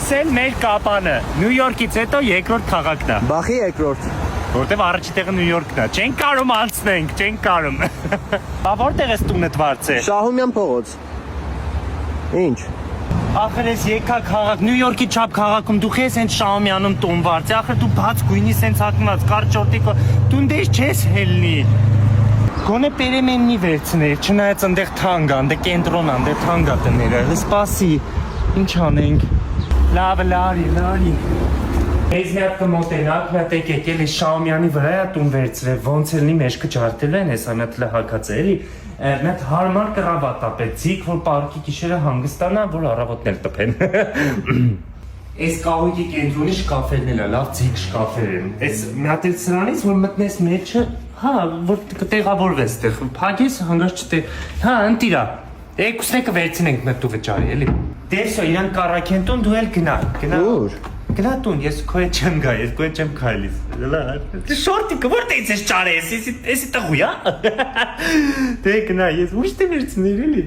Էսել մեր կապանը Նյու Յորքից հետո երկրորդ քաղաքն է։ Բախի երկրորդ։ Որտեվ առաջի տեղը Նյու Յորքն է։ Չենք կարող անցնենք, չենք կարող։ Բա որտեղ ես տունդ վարձել։ Շահումյան փողոց։ Ինչ։ Ախր ես եկա քաղաք, Նյու Յորքի չափ քաղաքում դու ես հենց Շահումյանում տուն վարձի, ախր դու բաց գույնի սենց հագնած, կարճ ճորտիկը, դու դες չես հելնի։ Գոնե պերեմեննի վերցներ, չնայած այնտեղ թանկ է, այնտեղ կենտրոն է, այնտեղ թանկ է տները, սպասի, ինչ անենք։ Լավ, լարի։ Ես մի հատ կմոտենակ, մի հատ եկել ես Շահումյանի վրա է տուն վերցրել, ոնց էլի մեջքը ջարդել են, ես ամյատ լահակած է էլի, մի հատ հարմար կրավատ ապեցիք, որ պարկի գիշերը հանգստանա, որ առավոտն էլ տպեն։ Այս կահույքի կենտրոնի շկաֆերն էլ լավ ձիգ շկաֆեր են, ես մի հատ էլ սրանից, որ մտնես մեջը, հա, որ կտեղավորվես տեղ, պագես հանգաշ չտեղ, հա, ընտիրա, երկուսն եկը վերցինենք մտու վճարի, էլի։ Դեսո, իրան կարակեն տուն, դու էլ գնա։ Ուր։ Գնա տուն, ես քո հետ չեմ գա, ես քո հետ չեմ քայլիս։ Դե շորտիկը որտե՞ց ես ճարես, էսի տղու, հա։ Դե գնա, ես ուշ դե վերցներ էլի։